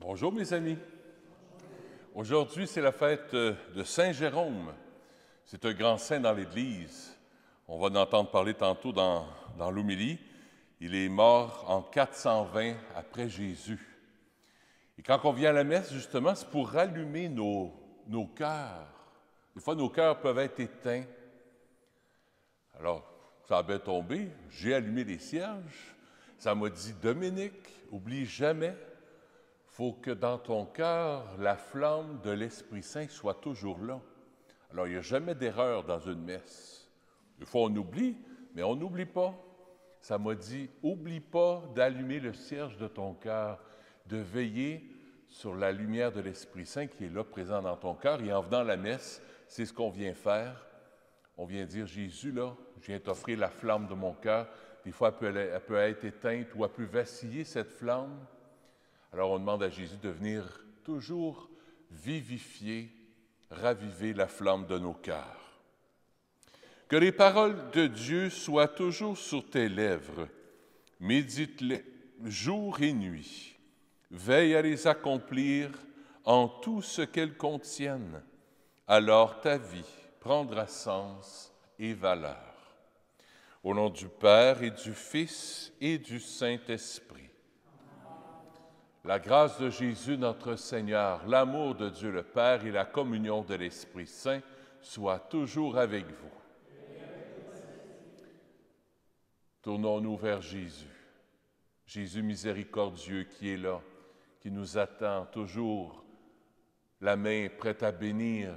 Bonjour mes amis. Aujourd'hui, c'est la fête de Saint Jérôme. C'est un grand saint dans l'Église. On va en entendre parler tantôt dans l'homélie. Il est mort en 420 après Jésus. Et quand on vient à la messe, justement, c'est pour rallumer nos cœurs. Des fois, nos cœurs peuvent être éteints. Alors, ça a bien tombé. J'ai allumé les cierges. Ça m'a dit, Dominique, oublie jamais, il faut que dans ton cœur, la flamme de l'Esprit Saint soit toujours là. Alors, il n'y a jamais d'erreur dans une messe. Des fois, on oublie, mais on n'oublie pas. Ça m'a dit, oublie pas d'allumer le cierge de ton cœur, de veiller sur la lumière de l'Esprit Saint qui est là, présent dans ton cœur. Et en venant à la messe, c'est ce qu'on vient faire. On vient dire, Jésus, là, je viens t'offrir la flamme de mon cœur. Des fois, elle peut être éteinte ou elle peut vaciller, cette flamme. Alors, on demande à Jésus de venir toujours vivifier, raviver la flamme de nos cœurs. Que les paroles de Dieu soient toujours sur tes lèvres. Médite-les jour et nuit. Veille à les accomplir en tout ce qu'elles contiennent. Alors ta vie prendra sens et valeur. Au nom du Père et du Fils et du Saint-Esprit. La grâce de Jésus notre Seigneur, l'amour de Dieu le Père et la communion de l'Esprit Saint soient toujours avec vous. Tournons-nous vers Jésus. Jésus miséricordieux qui est là, qui nous attend toujours, la main prête à bénir,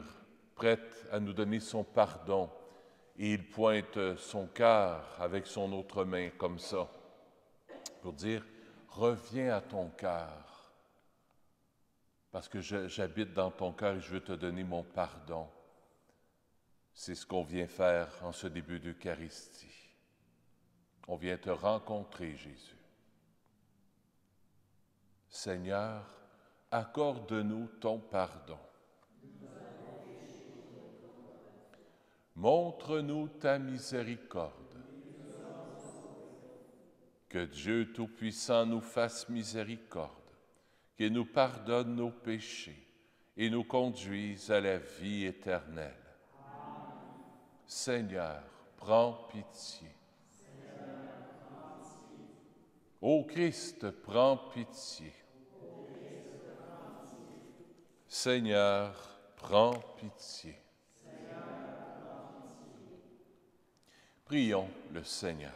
prête à nous donner son pardon. Et il pointe son cœur avec son autre main comme ça, pour dire, reviens à ton cœur, parce que j'habite dans ton cœur et je veux te donner mon pardon. C'est ce qu'on vient faire en ce début d'Eucharistie. On vient te rencontrer, Jésus. Seigneur, accorde-nous ton pardon. Montre-nous ta miséricorde. Que Dieu Tout-Puissant nous fasse miséricorde, qu'il nous pardonne nos péchés et nous conduise à la vie éternelle. Amen. Seigneur, prends pitié. Ô Christ, prends pitié. Seigneur, prends pitié. Prions le Seigneur.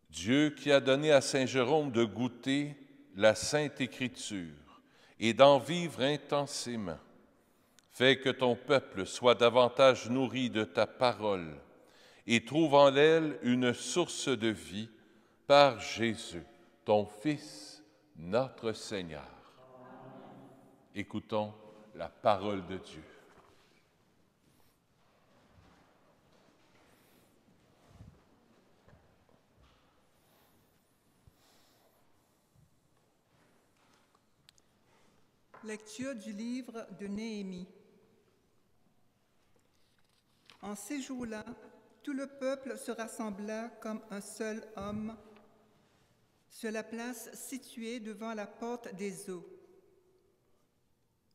Dieu qui a donné à Saint Jérôme de goûter la Sainte Écriture et d'en vivre intensément, fais que ton peuple soit davantage nourri de ta parole et trouve en elle une source de vie par Jésus, ton Fils, notre Seigneur. Amen. Écoutons la parole de Dieu. Lecture du livre de Néhémie. En ces jours-là, tout le peuple se rassembla comme un seul homme sur la place située devant la porte des eaux.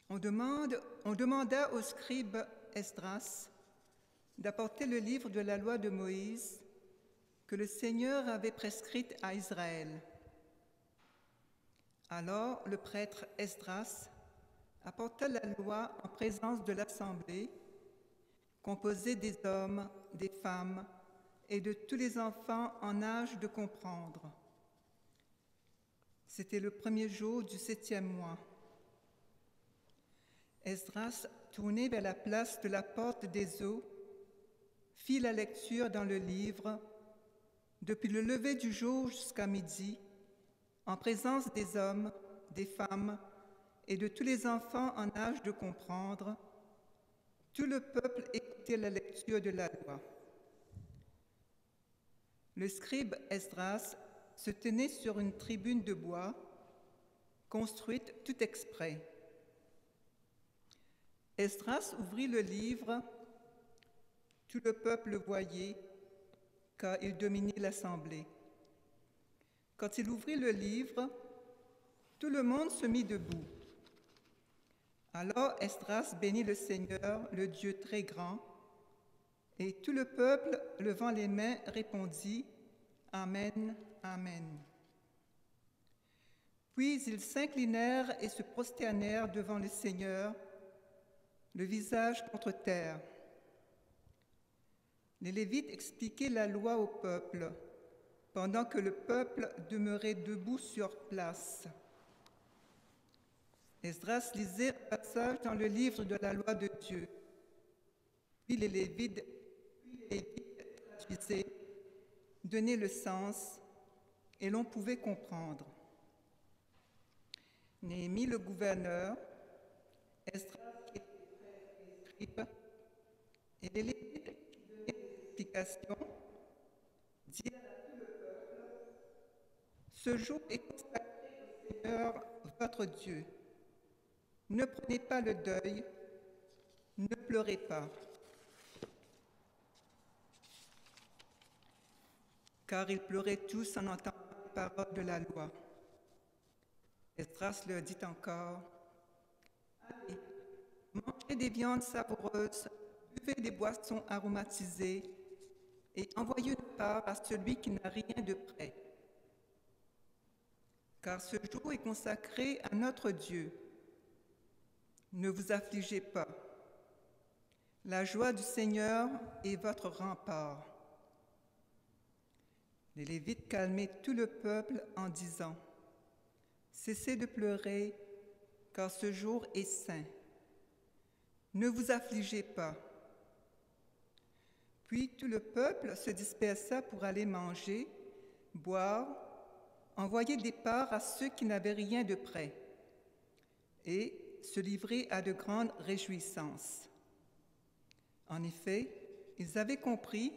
On demanda au scribe Esdras d'apporter le livre de la loi de Moïse que le Seigneur avait prescrite à Israël. Alors le prêtre Esdras apporta la loi en présence de l'assemblée, composée des hommes, des femmes et de tous les enfants en âge de comprendre. C'était le premier jour du 7e mois. Esdras, tourné vers la place de la porte des eaux, fit la lecture dans le livre depuis le lever du jour jusqu'à midi, en présence des hommes, des femmes et de tous les enfants en âge de comprendre. Tout le peuple écoutait la lecture de la loi. Le scribe Esdras se tenait sur une tribune de bois, construite tout exprès. Esdras ouvrit le livre. Tout le peuple le voyait, car il dominait l'assemblée. Quand il ouvrit le livre, tout le monde se mit debout. Alors Esdras bénit le Seigneur, le Dieu très grand, et tout le peuple, levant les mains, répondit « Amen, Amen ». Puis ils s'inclinèrent et se prosternèrent devant le Seigneur, le visage contre terre. Les Lévites expliquaient la loi au peuple, pendant que le peuple demeurait debout sur place. Esdras lisait un passage dans le livre de la loi de Dieu. Puis les Lévites traduisaient, donnaient le sens, et l'on pouvait comprendre. Néhémie, le gouverneur, Esdras, qui était scribe, et les Lévites qui donnaient des explications, dirent à tout le peuple, « Ce jour est consacré au Seigneur, votre Dieu. Ne prenez pas le deuil, ne pleurez pas. » Car ils pleuraient tous en entendant les paroles de la loi. Esdras leur dit encore, « Allez, mangez des viandes savoureuses, buvez des boissons aromatisées, et envoyez une part à celui qui n'a rien de prêt. Car ce jour est consacré à notre Dieu. Ne vous affligez pas. La joie du Seigneur est votre rempart. » Les Lévites calmaient tout le peuple en disant, « Cessez de pleurer, car ce jour est saint. Ne vous affligez pas. » Puis tout le peuple se dispersa pour aller manger, boire, envoyer des parts à ceux qui n'avaient rien de prêt, et se livrer à de grandes réjouissances. En effet, ils avaient compris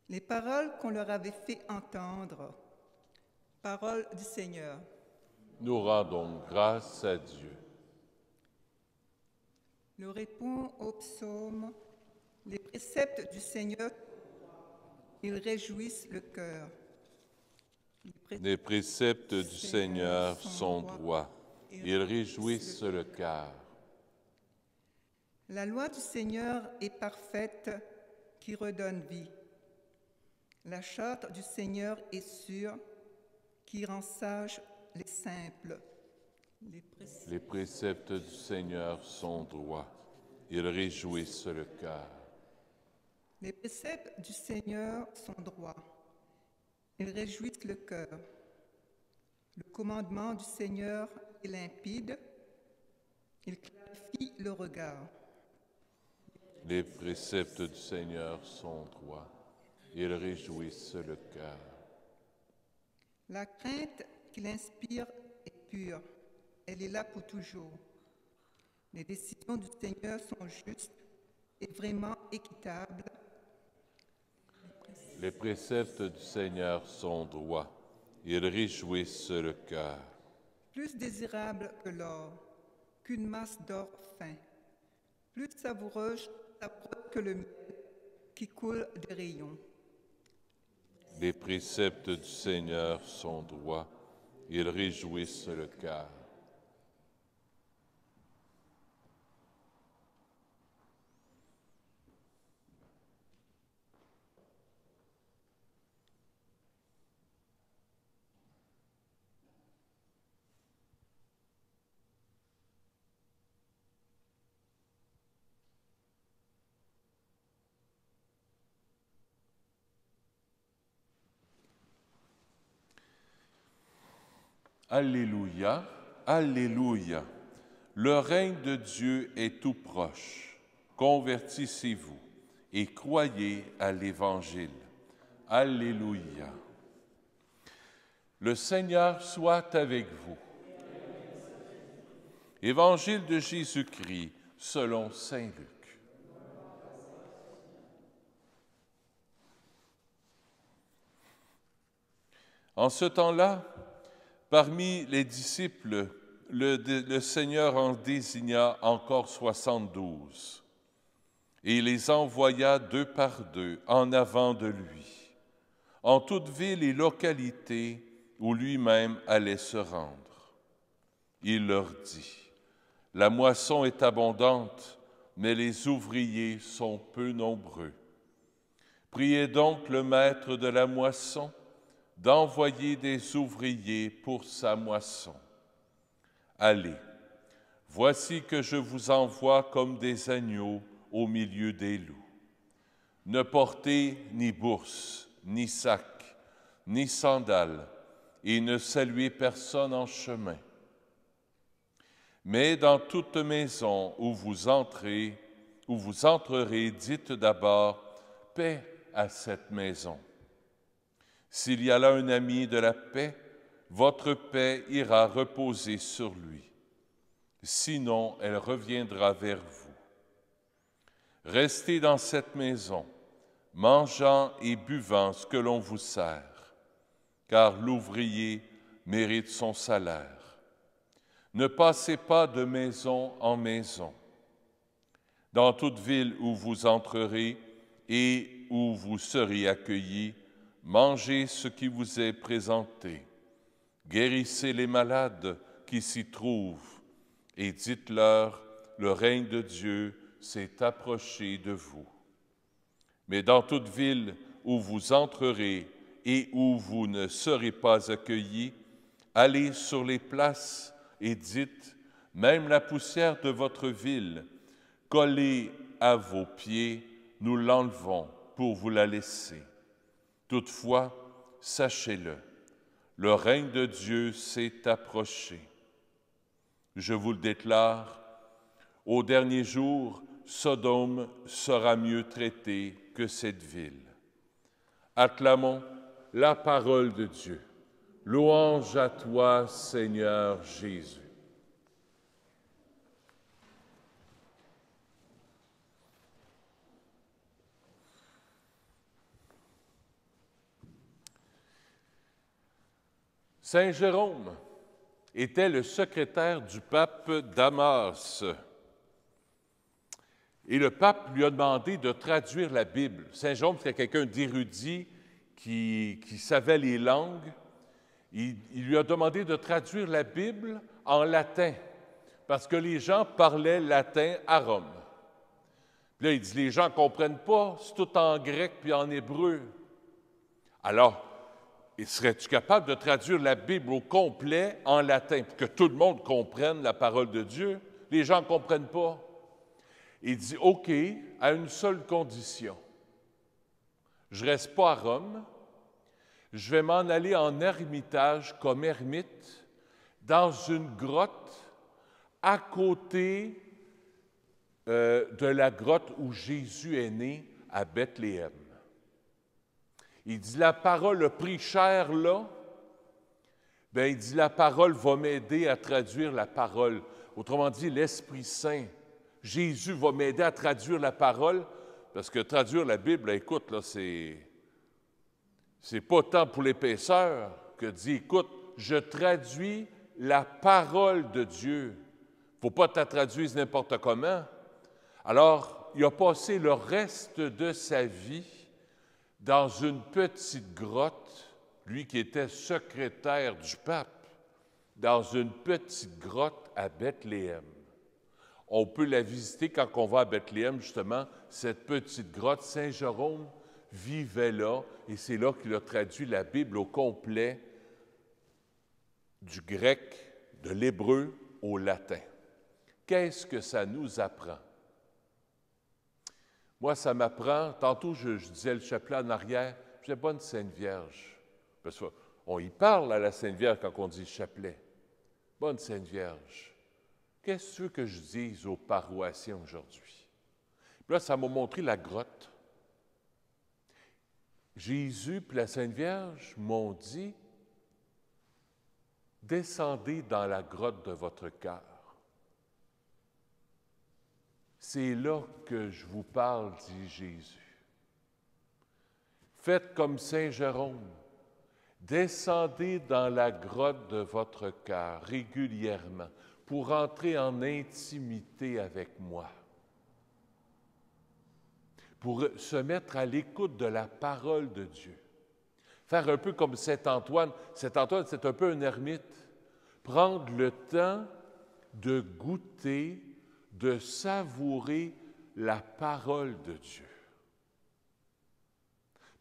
les paroles qu'on leur avait fait entendre. Parole du Seigneur. Nous rendons grâce à Dieu. Nous répond au psaume, les préceptes du Seigneur, ils réjouissent le cœur. Les préceptes du Seigneur sont droits, ils réjouissent le cœur. La loi du Seigneur est parfaite, qui redonne vie. La charte du Seigneur est sûre, qui rend sages les simples. Les préceptes du Seigneur sont droits, ils réjouissent le cœur. Les préceptes du Seigneur sont droits, ils réjouissent le cœur. Le commandement du Seigneur est limpide, il clarifie le regard. Les préceptes du Seigneur sont droits, ils réjouissent le cœur. La crainte qu'il inspire est pure, elle est là pour toujours. Les décisions du Seigneur sont justes et vraiment équitables. Les préceptes du Seigneur sont droits, ils réjouissent le cœur. Plus désirable que l'or, qu'une masse d'or fin, plus savoureuse que le miel qui coule des rayons. Les préceptes du Seigneur sont droits, ils réjouissent le cœur. Alléluia, Alléluia. Le règne de Dieu est tout proche. Convertissez-vous et croyez à l'Évangile. Alléluia. Le Seigneur soit avec vous. Évangile de Jésus-Christ selon saint Luc. En ce temps-là, parmi les disciples, le Seigneur en désigna encore 72, et il les envoya 2 par 2 en avant de lui, en toute ville et localité, où lui-même allait se rendre. Il leur dit, « La moisson est abondante, mais les ouvriers sont peu nombreux. Priez donc le maître de la moisson d'envoyer des ouvriers pour sa moisson. Allez, voici que je vous envoie comme des agneaux au milieu des loups. Ne portez ni bourse, ni sac, ni sandales, et ne saluez personne en chemin. Mais dans toute maison où vous entrerez, dites d'abord « Paix à cette maison ». S'il y a là un ami de la paix, votre paix ira reposer sur lui. Sinon, elle reviendra vers vous. Restez dans cette maison, mangeant et buvant ce que l'on vous sert, car l'ouvrier mérite son salaire. Ne passez pas de maison en maison. Dans toute ville où vous entrerez et où vous serez accueillis, mangez ce qui vous est présenté. Guérissez les malades qui s'y trouvent et dites-leur, le règne de Dieu s'est approché de vous. Mais dans toute ville où vous entrerez et où vous ne serez pas accueillis, allez sur les places et dites, même la poussière de votre ville, collée à vos pieds, nous l'enlevons pour vous la laisser. Toutefois, sachez-le, le règne de Dieu s'est approché. Je vous le déclare, au dernier jour, Sodome sera mieux traitée que cette ville. Acclamons la parole de Dieu. Louange à toi, Seigneur Jésus. Saint Jérôme était le secrétaire du pape Damas. Et le pape lui a demandé de traduire la Bible. Saint Jérôme, c'était quelqu'un d'érudit qui savait les langues. Il lui a demandé de traduire la Bible en latin, parce que les gens parlaient latin à Rome. Puis là, il dit, les gens ne comprennent pas, c'est tout en grec puis en hébreu. Alors, serais-tu capable de traduire la Bible au complet en latin pour que tout le monde comprenne la parole de Dieu? Les gens ne comprennent pas. Il dit, OK, à une seule condition. Je ne reste pas à Rome, je vais m'en aller en ermitage comme ermite dans une grotte à côté de la grotte où Jésus est né à Bethléem. Il dit, la parole a pris cher là. Bien, il dit, la parole va m'aider à traduire la parole. Autrement dit, l'Esprit Saint. Jésus va m'aider à traduire la parole, parce que traduire la Bible, écoute, là, c'est pas tant pour l'épaisseur que de dire, écoute, je traduis la parole de Dieu. Il ne faut pas que tu la traduises n'importe comment. Alors, il a passé le reste de sa vie dans une petite grotte, lui qui était secrétaire du pape, dans une petite grotte à Bethléem. On peut la visiter quand on va à Bethléem, justement, cette petite grotte. Saint Jérôme vivait là, et c'est là qu'il a traduit la Bible au complet, du grec, de l'hébreu au latin. Qu'est-ce que ça nous apprend? Moi, ça m'apprend, tantôt je disais le chapelet en arrière, je disais bonne Sainte Vierge. Parce qu'on y parle à la Sainte Vierge quand on dit le chapelet. Bonne Sainte Vierge. Qu'est-ce que tu veux que je dise aux paroissiens aujourd'hui? Puis là, ça m'a montré la grotte. Jésus et la Sainte Vierge m'ont dit, descendez dans la grotte de votre cœur. C'est là que je vous parle, dit Jésus. Faites comme Saint Jérôme. Descendez dans la grotte de votre cœur régulièrement pour entrer en intimité avec moi, pour se mettre à l'écoute de la parole de Dieu. Faire un peu comme Saint Antoine. Saint Antoine, c'est un peu un ermite. Prendre le temps de goûter, de savourer la parole de Dieu.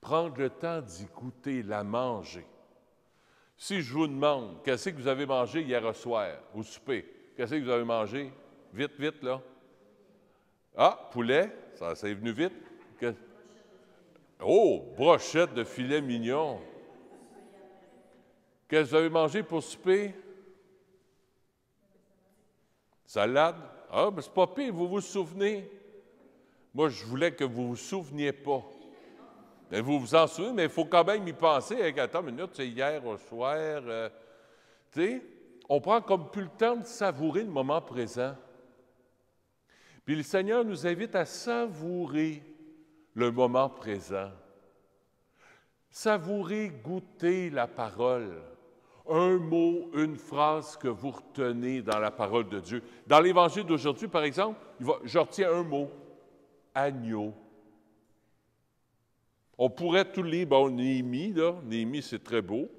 Prendre le temps d'y goûter, la manger. Si je vous demande, qu'est-ce que vous avez mangé hier soir, au souper? Qu'est-ce que vous avez mangé? Vite, vite, là. Ah, poulet, ça est venu vite. Oh, brochette de filet mignon. Qu'est-ce que vous avez mangé pour souper? Salade? Ah, mais c'est pas pire, vous vous souvenez? Moi, je voulais que vous vous souveniez pas. Mais vous vous en souvenez, mais il faut quand même y penser. Attends une minute, c'est hier au soir. Tu sais, on prend comme plus le temps de savourer le moment présent. Puis le Seigneur nous invite à savourer le moment présent. Savourer, goûter la parole. Un mot, une phrase que vous retenez dans la parole de Dieu. Dans l'Évangile d'aujourd'hui, par exemple, je retiens un mot, agneau. On pourrait tout lire, bon, Néhémie, là, Néhémie, c'est très beau.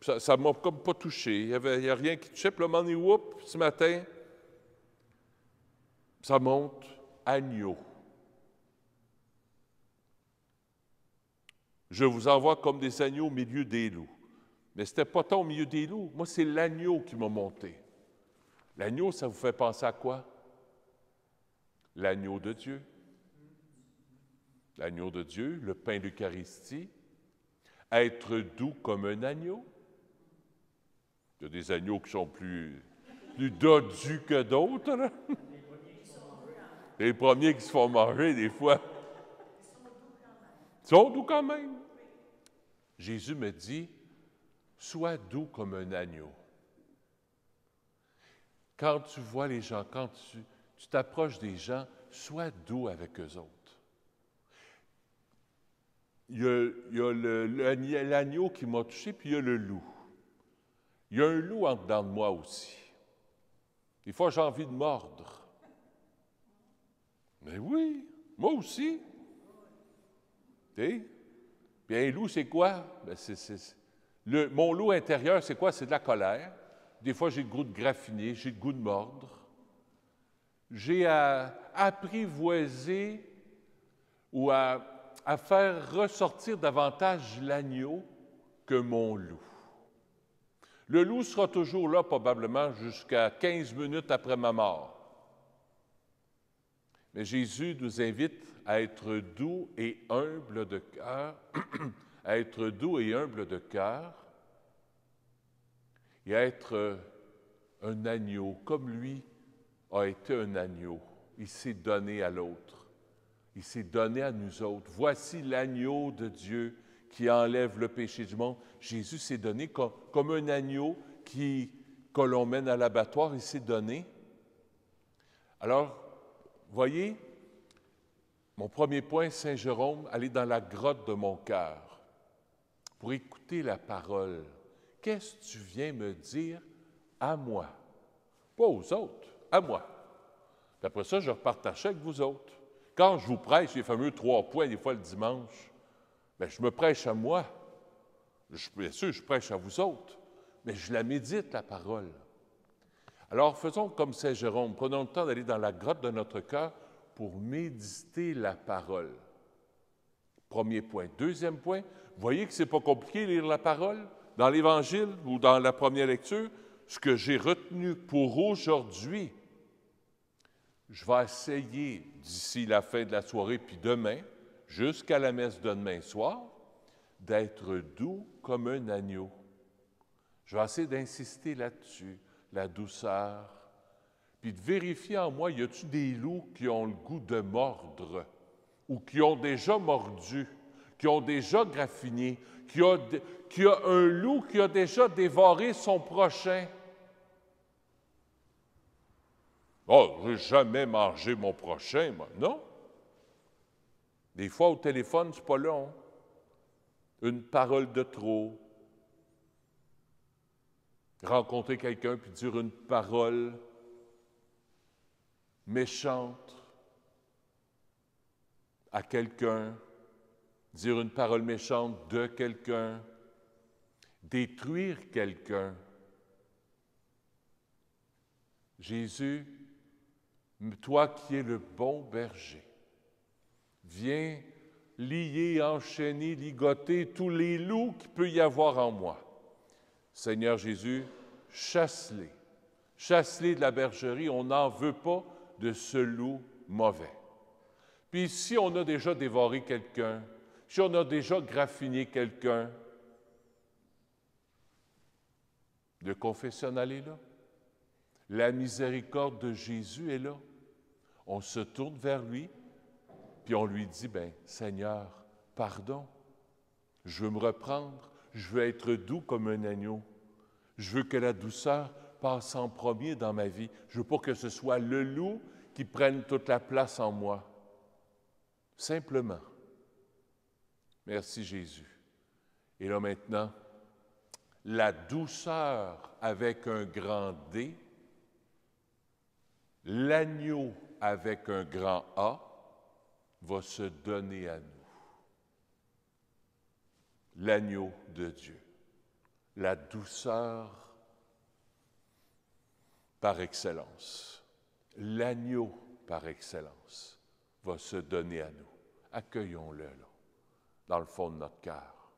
Ça ne m'a comme pas touché. Il n'y a rien qui touchait. Puis là, whoop, ce matin, ça monte, agneau. Je vous envoie comme des agneaux au milieu des loups. Mais ce n'était pas tant au milieu des loups. Moi, c'est l'agneau qui m'a monté. L'agneau, ça vous fait penser à quoi? L'agneau de Dieu. L'agneau de Dieu, le pain d'Eucharistie. Être doux comme un agneau. Il y a des agneaux qui sont plus dodus que d'autres. Là. Les premiers qui se font manger, des fois. Ils sont doux quand même. Jésus me dit, sois doux comme un agneau. Quand tu vois les gens, quand tu t'approches des gens, sois doux avec eux autres. Il y a l'agneau qui m'a touché, puis il y a le loup. Il y a un loup en dedans de moi aussi. Des fois, j'ai envie de mordre. Mais oui, moi aussi. Tu sais? Puis un loup, c'est quoi? Ben, mon loup intérieur, c'est quoi? C'est de la colère. Des fois, j'ai le goût de graffiner, j'ai le goût de mordre. J'ai à apprivoiser ou à faire ressortir davantage l'agneau que mon loup. Le loup sera toujours là, probablement, jusqu'à 15 minutes après ma mort. Mais Jésus nous invite à être doux et humble de cœur, à être doux et humble de cœur, et à être un agneau, comme lui a été un agneau. Il s'est donné à l'autre. Il s'est donné à nous autres. Voici l'agneau de Dieu qui enlève le péché du monde. Jésus s'est donné comme un agneau que l'on mène à l'abattoir. Il s'est donné. Alors, voyez, mon premier point, Saint Jérôme, aller dans la grotte de mon cœur pour écouter la parole. Qu'est-ce que tu viens me dire à moi? Pas aux autres, à moi. Puis après ça, je repartage avec vous autres. Quand je vous prêche les fameux 3 points, des fois le dimanche, bien, je me prêche à moi. Bien sûr, je prêche à vous autres, mais je la médite, la parole. Alors, faisons comme Saint Jérôme. Prenons le temps d'aller dans la grotte de notre cœur pour méditer la parole. Premier point. Deuxième point, voyez que ce n'est pas compliqué de lire la parole. Dans l'Évangile ou dans la première lecture, ce que j'ai retenu pour aujourd'hui, je vais essayer d'ici la fin de la soirée, puis demain, jusqu'à la messe de demain soir, d'être doux comme un agneau. Je vais essayer d'insister là-dessus, la douceur, puis de vérifier en moi, y a-t-il des loups qui ont le goût de mordre, ou qui ont déjà mordu, qui ont déjà graffiné, qui a un loup qui a déjà dévoré son prochain. Oh, je n'ai jamais mangé mon prochain, moi. Non. Des fois, au téléphone, c'est pas long. Une parole de trop. Rencontrer quelqu'un puis dire une parole méchante à quelqu'un, dire une parole méchante de quelqu'un, détruire quelqu'un. Jésus, toi qui es le bon berger, viens lier, enchaîner, ligoter tous les loups qu'il peut y avoir en moi. Seigneur Jésus, chasse-les. Chasse-les de la bergerie. On n'en veut pas de ce loup mauvais. Puis si on a déjà dévoré quelqu'un, si on a déjà graffiné quelqu'un, le confessionnal est là. La miséricorde de Jésus est là. On se tourne vers lui, puis on lui dit, bien, Seigneur, pardon, je veux me reprendre, je veux être doux comme un agneau. Je veux que la douceur passe en premier dans ma vie. Je ne veux pas que ce soit le loup qui prenne toute la place en moi. Simplement. Merci Jésus. Et là maintenant, la douceur avec un grand D, l'agneau avec un grand A, va se donner à nous. L'agneau de Dieu. La douceur par excellence. L'agneau par excellence va se donner à nous. Accueillons-le là, dans le fond de notre cœur,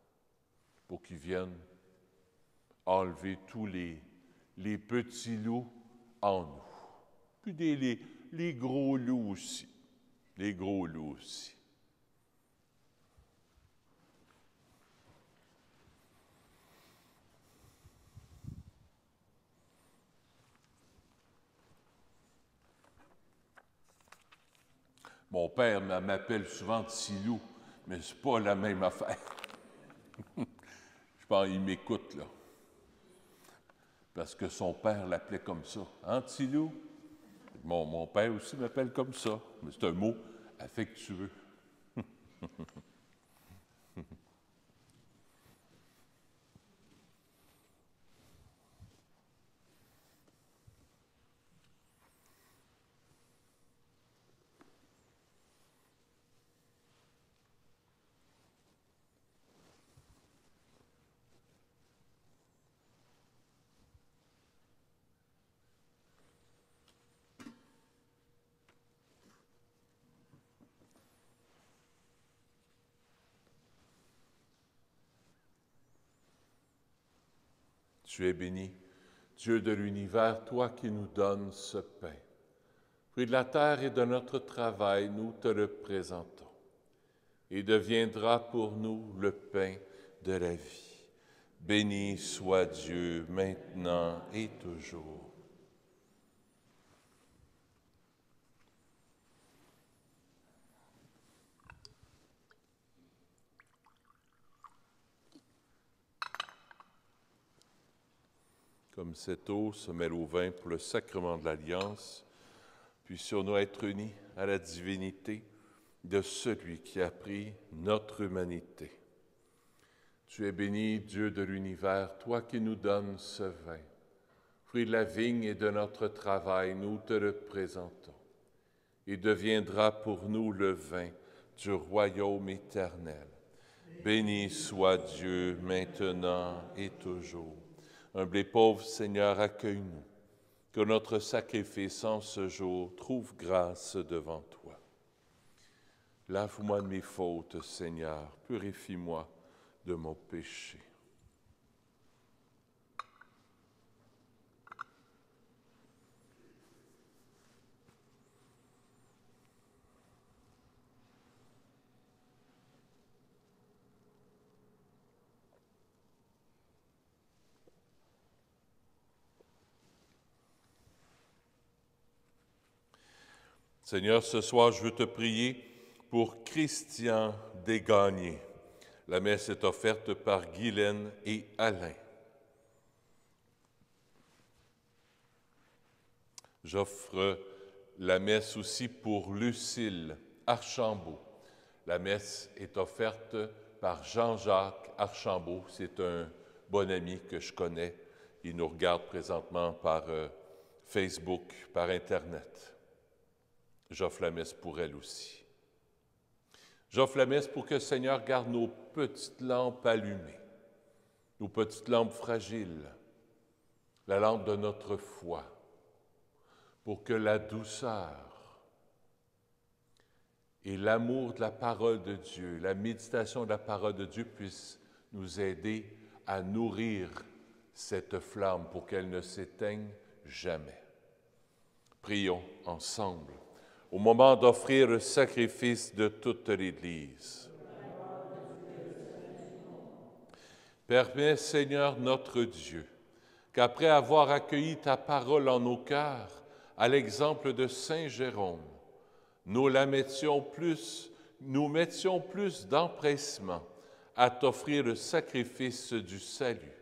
pour qu'il vienne enlever tous les petits loups en nous. Puis les gros loups aussi. Les gros loups aussi. Mon père m'appelle souvent petit loup, mais c'est pas la même affaire. Je pense qu'il m'écoute, là. Parce que son père l'appelait comme ça. Hein, petit loup? Mon père aussi m'appelle comme ça, mais c'est un mot affectueux. Tu es béni, Dieu de l'univers, toi qui nous donnes ce pain. Fruit de la terre et de notre travail, nous te le présentons. Et deviendra pour nous le pain de la vie. Béni soit Dieu, maintenant et toujours. Comme cette eau se mêle au vin pour le sacrement de l'Alliance, puissions-nous être unis à la divinité de celui qui a pris notre humanité. Tu es béni, Dieu de l'univers, toi qui nous donnes ce vin. Fruit de la vigne et de notre travail, nous te le présentons. Il deviendra pour nous le vin du royaume éternel. Béni soit Dieu, maintenant et toujours. Humble et pauvre Seigneur, accueille-nous, que notre sacrifice en ce jour trouve grâce devant toi. Lave-moi de mes fautes, Seigneur, purifie-moi de mon péché. Seigneur, ce soir, je veux te prier pour Christian Desgagnés. La messe est offerte par Guylaine et Alain. J'offre la messe aussi pour Lucille Archambault. La messe est offerte par Jean-Jacques Archambault. C'est un bon ami que je connais. Il nous regarde présentement par Facebook, par Internet. J'offre la messe pour elle aussi. J'offre la messe pour que le Seigneur garde nos petites lampes allumées, nos petites lampes fragiles, la lampe de notre foi, pour que la douceur et l'amour de la parole de Dieu, la méditation de la parole de Dieu puissent nous aider à nourrir cette flamme pour qu'elle ne s'éteigne jamais. Prions ensemble au moment d'offrir le sacrifice de toute l'Église. Permets, Seigneur notre Dieu, qu'après avoir accueilli ta parole en nos cœurs, à l'exemple de Saint Jérôme, nous mettions plus d'empressement à t'offrir le sacrifice du salut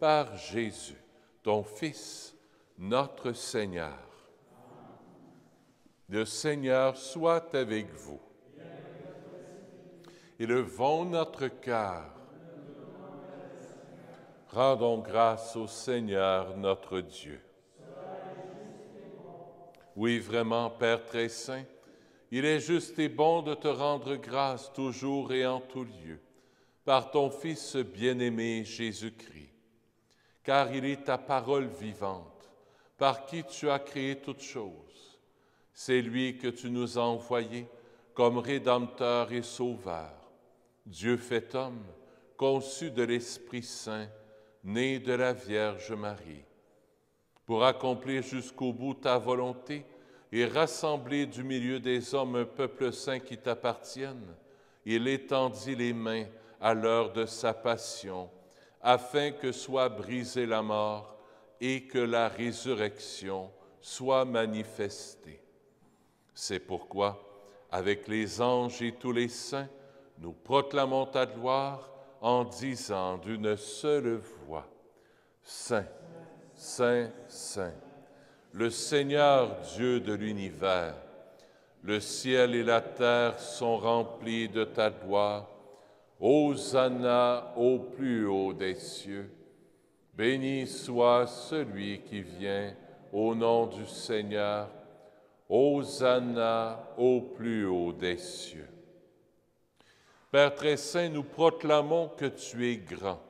par Jésus, ton Fils, notre Seigneur. Le Seigneur soit avec vous. Élevons notre cœur. Rendons grâce au Seigneur notre Dieu. Oui, vraiment, Père très saint, il est juste et bon de te rendre grâce toujours et en tout lieu, par ton Fils bien-aimé Jésus-Christ, car il est ta parole vivante, par qui tu as créé toutes choses. C'est lui que tu nous as envoyé comme Rédempteur et Sauveur, Dieu fait homme, conçu de l'Esprit Saint, né de la Vierge Marie, pour accomplir jusqu'au bout ta volonté et rassembler du milieu des hommes un peuple saint qui t'appartienne. Il étendit les mains à l'heure de sa passion, afin que soit brisée la mort et que la résurrection soit manifestée. C'est pourquoi, avec les anges et tous les saints, nous proclamons ta gloire en disant d'une seule voix, Saint, Saint, Saint, le Seigneur Dieu de l'univers, le ciel et la terre sont remplis de ta gloire. Hosanna au plus haut des cieux. Béni soit celui qui vient au nom du Seigneur. Hosanna au plus haut des cieux. Père très saint, nous proclamons que tu es grand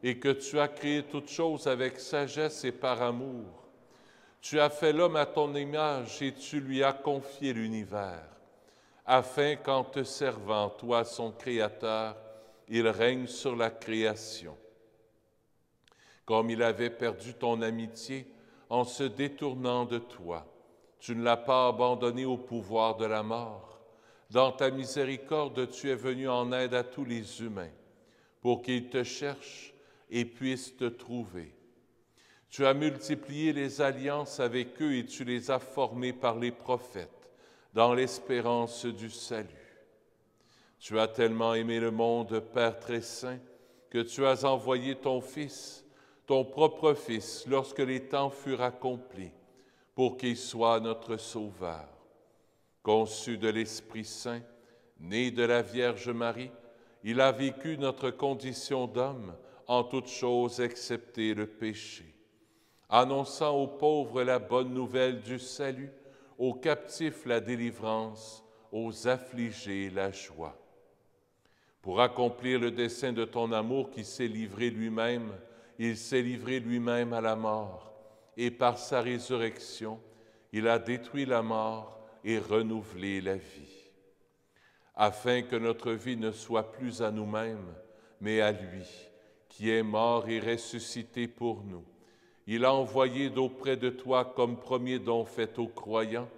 et que tu as créé toutes choses avec sagesse et par amour. Tu as fait l'homme à ton image et tu lui as confié l'univers, afin qu'en te servant, toi, son Créateur, il règne sur la création. Comme il avait perdu ton amitié en se détournant de toi, tu ne l'as pas abandonné au pouvoir de la mort. Dans ta miséricorde, tu es venu en aide à tous les humains, pour qu'ils te cherchent et puissent te trouver. Tu as multiplié les alliances avec eux et tu les as formées par les prophètes, dans l'espérance du salut. Tu as tellement aimé le monde, Père très saint, que tu as envoyé ton Fils, ton propre Fils, lorsque les temps furent accomplis, pour qu'il soit notre Sauveur. Conçu de l'Esprit Saint, né de la Vierge Marie, il a vécu notre condition d'homme en toutes choses excepté le péché. Annonçant aux pauvres la bonne nouvelle du salut, aux captifs la délivrance, aux affligés la joie. Pour accomplir le dessein de ton amour qui s'est livré lui-même, il s'est livré lui-même à la mort, et par sa résurrection, il a détruit la mort et renouvelé la vie, afin que notre vie ne soit plus à nous-mêmes, mais à lui, qui est mort et ressuscité pour nous. Il a envoyé d'auprès de toi comme premier don fait aux croyants,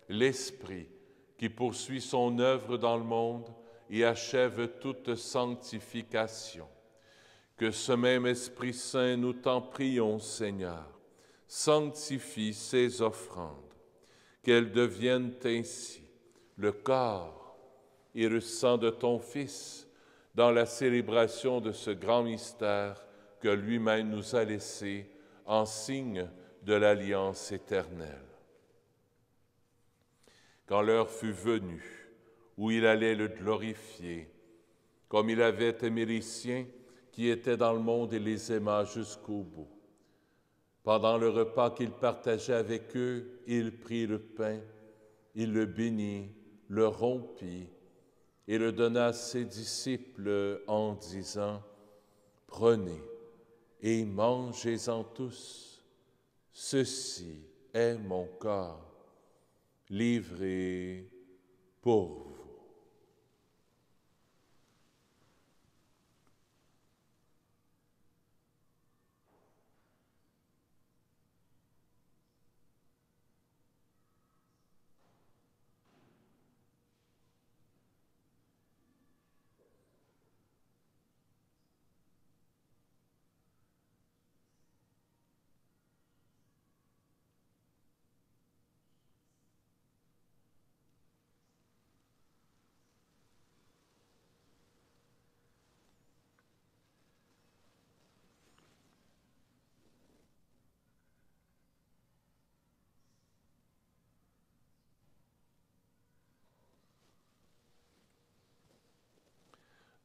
l'Esprit qui poursuit son œuvre dans le monde et achève toute sanctification. Que ce même Esprit Saint, nous t'en prions, Seigneur, sanctifie ces offrandes, qu'elles deviennent ainsi le corps et le sang de ton Fils dans la célébration de ce grand mystère que lui-même nous a laissé en signe de l'alliance éternelle. Quand l'heure fut venue où il allait le glorifier, comme il avait aimé les siens qui étaient dans le monde et les aima jusqu'au bout. Pendant le repas qu'il partageait avec eux, il prit le pain, il le bénit, le rompit et le donna à ses disciples en disant, « Prenez et mangez-en tous, ceci est mon corps, livré pour vous. »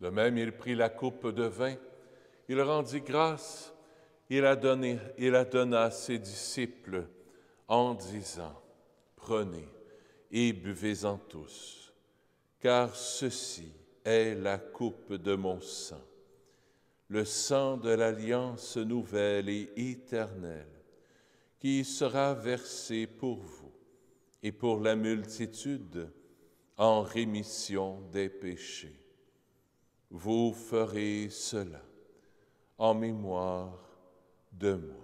De même, il prit la coupe de vin, il rendit grâce, il la donna à ses disciples en disant, « Prenez et buvez-en tous, car ceci est la coupe de mon sang, le sang de l'alliance nouvelle et éternelle, qui sera versé pour vous et pour la multitude en rémission des péchés. Vous ferez cela en mémoire de moi. »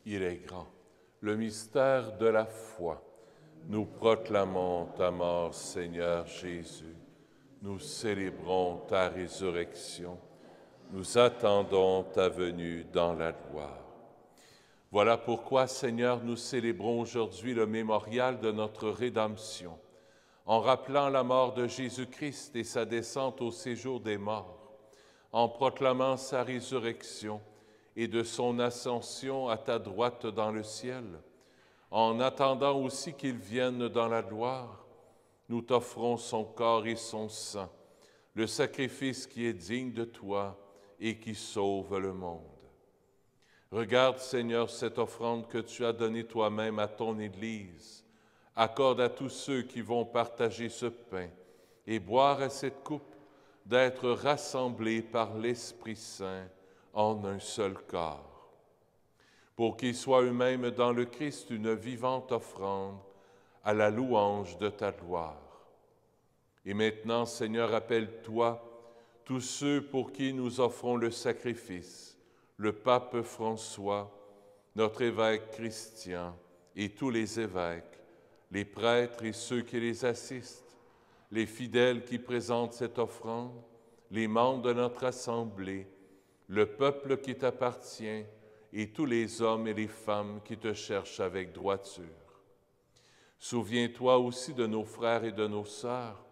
Il est grand, le mystère de la foi. Nous proclamons ta mort, Seigneur Jésus. Nous célébrons ta résurrection. Nous attendons ta venue dans la gloire. Voilà pourquoi, Seigneur, nous célébrons aujourd'hui le mémorial de notre rédemption, en rappelant la mort de Jésus-Christ et sa descente au séjour des morts, en proclamant sa résurrection et de son ascension à ta droite dans le ciel. En attendant aussi qu'il vienne dans la gloire, nous t'offrons son corps et son sang, le sacrifice qui est digne de toi et qui sauve le monde. Regarde, Seigneur, cette offrande que tu as donnée toi-même à ton Église. Accorde à tous ceux qui vont partager ce pain et boire à cette coupe d'être rassemblés par l'Esprit Saint en un seul corps, pour qu'ils soient eux-mêmes dans le Christ une vivante offrande à la louange de ta gloire. Et maintenant, Seigneur, rappelle-toi tous ceux pour qui nous offrons le sacrifice, le pape François, notre évêque Christian et tous les évêques, les prêtres et ceux qui les assistent, les fidèles qui présentent cette offrande, les membres de notre assemblée, le peuple qui t'appartient et tous les hommes et les femmes qui te cherchent avec droiture. Souviens-toi aussi de nos frères et de nos sœurs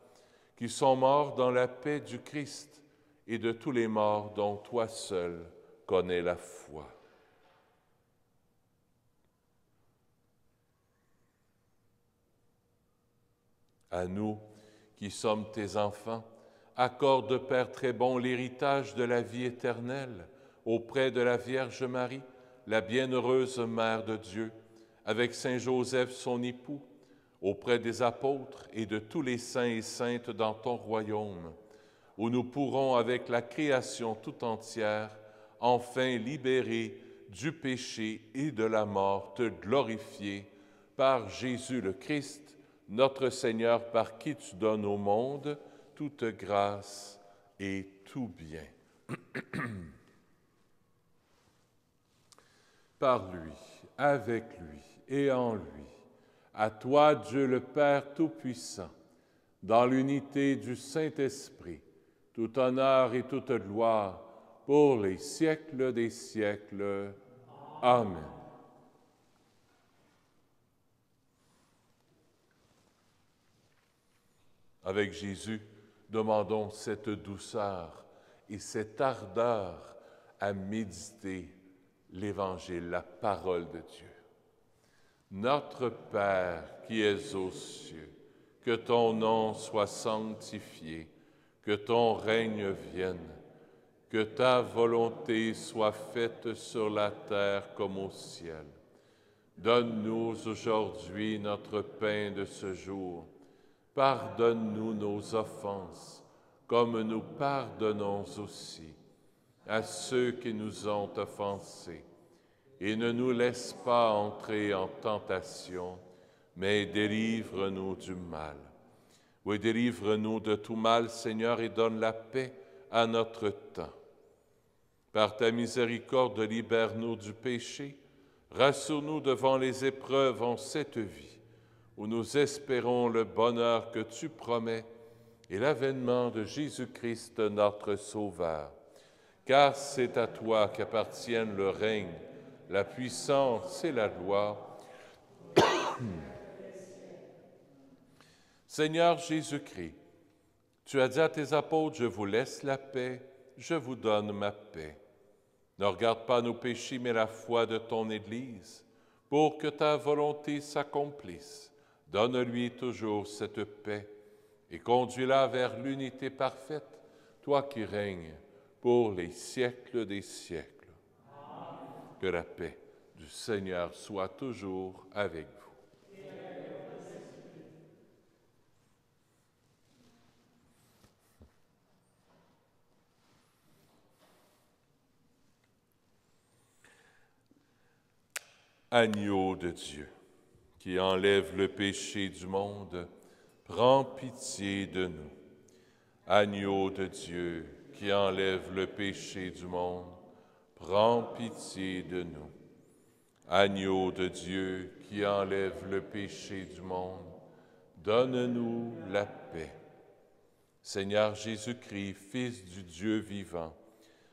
qui sont morts dans la paix du Christ et de tous les morts dont toi seul connais la foi. À nous qui sommes tes enfants, accorde, Père très bon, l'héritage de la vie éternelle auprès de la Vierge Marie, la bienheureuse Mère de Dieu, avec Saint Joseph, son époux, auprès des apôtres et de tous les saints et saintes dans ton royaume, où nous pourrons, avec la création tout entière, enfin libérés du péché et de la mort, te glorifier par Jésus le Christ, notre Seigneur, par qui tu donnes au monde toute grâce et tout bien. Par lui, avec lui et en lui, à toi, Dieu le Père Tout-Puissant, dans l'unité du Saint-Esprit, tout honneur et toute gloire pour les siècles des siècles. Amen. Avec Jésus, demandons cette douceur et cette ardeur à méditer l'Évangile, la parole de Dieu. Notre Père qui es aux cieux, que ton nom soit sanctifié, que ton règne vienne, que ta volonté soit faite sur la terre comme au ciel. Donne-nous aujourd'hui notre pain de ce jour. Pardonne-nous nos offenses, comme nous pardonnons aussi à ceux qui nous ont offensés. Et ne nous laisse pas entrer en tentation, mais délivre-nous du mal. Oui, délivre-nous de tout mal, Seigneur, et donne la paix à notre temps. Par ta miséricorde, libère-nous du péché, rassure-nous devant les épreuves en cette vie, où nous espérons le bonheur que tu promets et l'avènement de Jésus-Christ, notre Sauveur. Car c'est à toi qu'appartiennent le règne, la puissance et la gloire. Seigneur Jésus-Christ, tu as dit à tes apôtres, je vous laisse la paix, je vous donne ma paix. Ne regarde pas nos péchés, mais la foi de ton Église, pour que ta volonté s'accomplisse. Donne-lui toujours cette paix et conduis-la vers l'unité parfaite, toi qui règnes pour les siècles des siècles. Amen. Que la paix du Seigneur soit toujours avec vous. Agneau de Dieu, qui enlève le péché du monde, prends pitié de nous. Agneau de Dieu, qui enlève le péché du monde, prends pitié de nous. Agneau de Dieu, qui enlève le péché du monde, donne-nous la paix. Seigneur Jésus-Christ, Fils du Dieu vivant,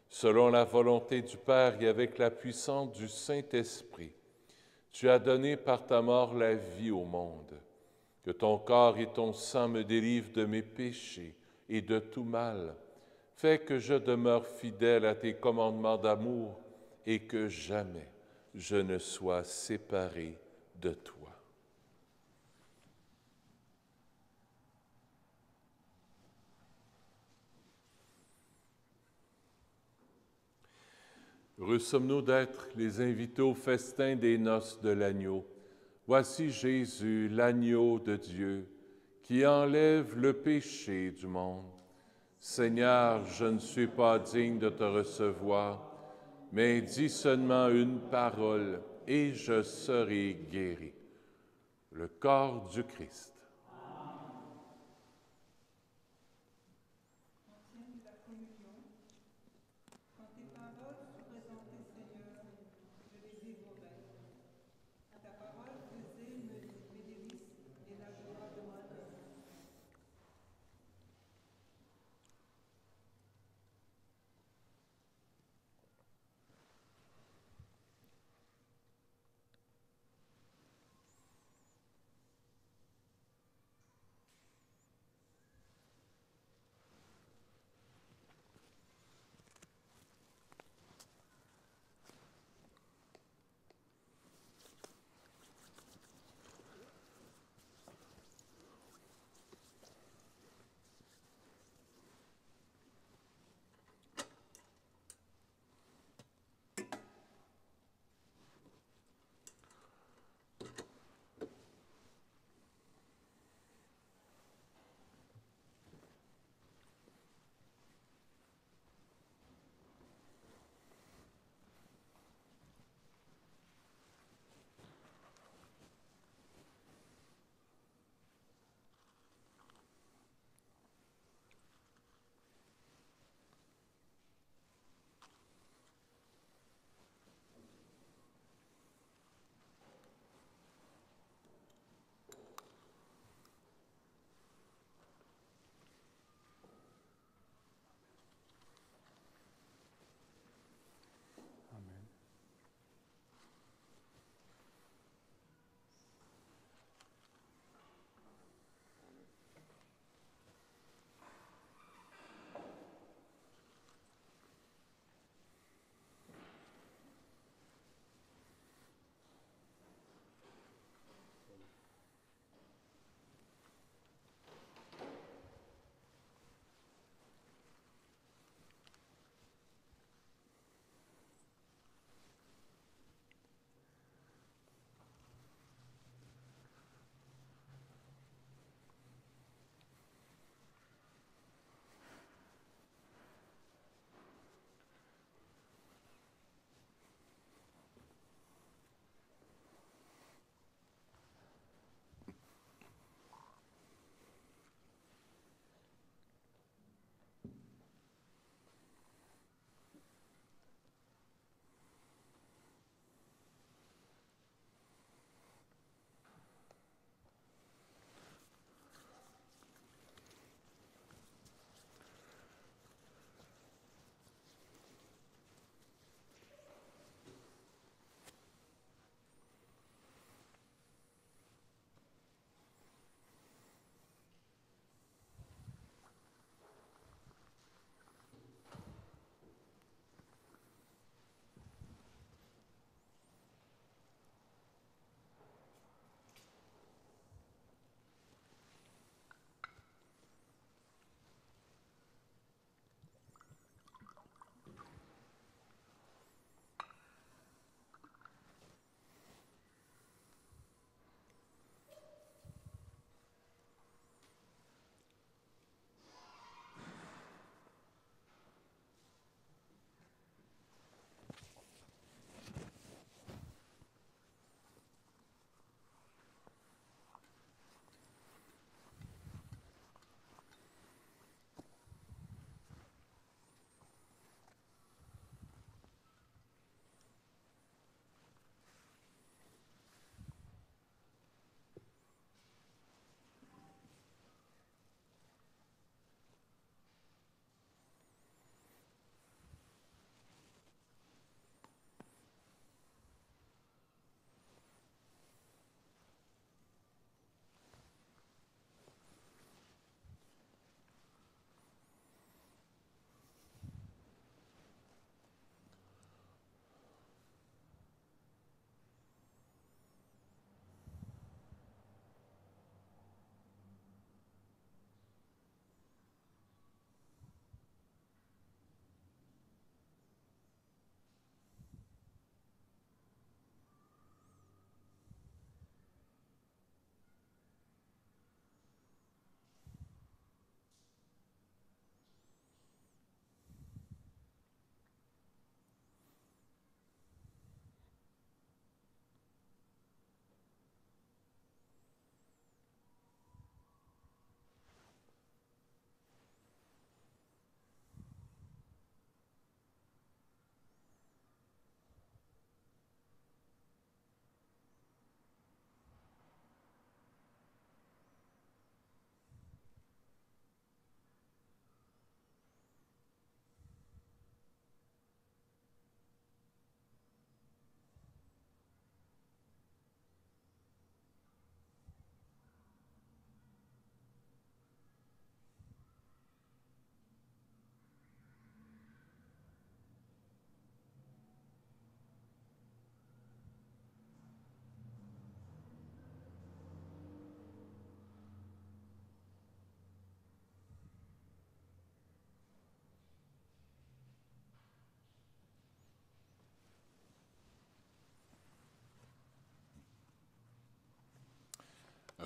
selon la volonté du Père et avec la puissance du Saint-Esprit, tu as donné par ta mort la vie au monde. Que ton corps et ton sang me délivrent de mes péchés et de tout mal. Fais que je demeure fidèle à tes commandements d'amour et que jamais je ne sois séparé de toi. Heureux sommes-nous d'être les invités au festin des noces de l'agneau. Voici Jésus, l'agneau de Dieu, qui enlève le péché du monde. Seigneur, je ne suis pas digne de te recevoir, mais dis seulement une parole et je serai guéri. Le corps du Christ.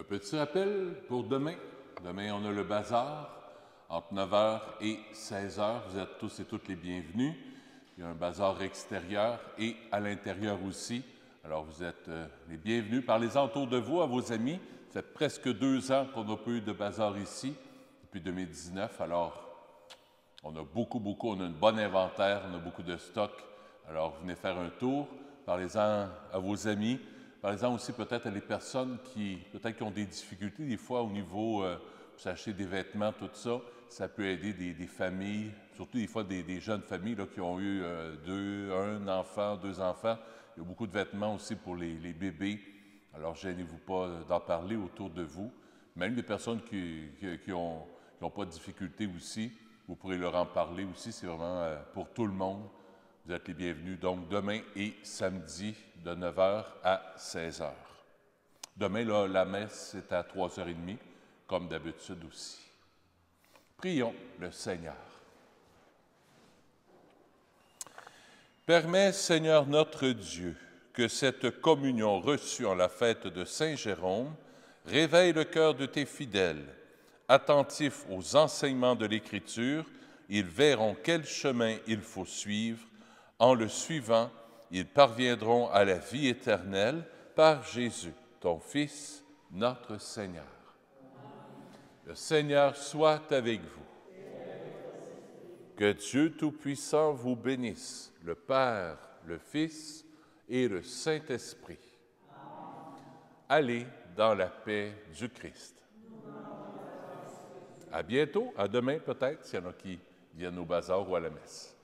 Un petit rappel pour demain. Demain, on a le bazar entre 9h et 16h. Vous êtes tous et toutes les bienvenus. Il y a un bazar extérieur et à l'intérieur aussi. Alors, vous êtes les bienvenus. Parlez-en autour de vous, à vos amis. Ça fait presque 2 ans qu'on n'a pas eu de bazar ici, depuis 2019. Alors, on a on a un bon inventaire, on a beaucoup de stock. Alors, venez faire un tour. Parlez-en à vos amis. Parlez-en aussi peut-être à des personnes qui ont des difficultés des fois au niveau, pour s'acheter des vêtements, tout ça. Ça peut aider des familles, surtout des fois des jeunes familles là, qui ont eu un enfant, 2 enfants. Il y a beaucoup de vêtements aussi pour les bébés. Alors, gênez-vous pas d'en parler autour de vous. Même des personnes qui n'ont pas de difficultés aussi, vous pourrez leur en parler aussi. C'est vraiment pour tout le monde. Vous êtes les bienvenus. Donc, demain et samedi, de 9h à 16h. Demain, là, la messe est à 3h30, comme d'habitude aussi. Prions le Seigneur. Permets, Seigneur notre Dieu, que cette communion reçue en la fête de Saint Jérôme réveille le cœur de tes fidèles. Attentifs aux enseignements de l'Écriture, ils verront quel chemin il faut suivre. En le suivant, ils parviendront à la vie éternelle par Jésus, ton Fils, notre Seigneur. Le Seigneur soit avec vous. Que Dieu Tout-Puissant vous bénisse, le Père, le Fils et le Saint-Esprit. Allez dans la paix du Christ. À bientôt, à demain peut-être, s'il y en a qui viennent au bazar ou à la messe.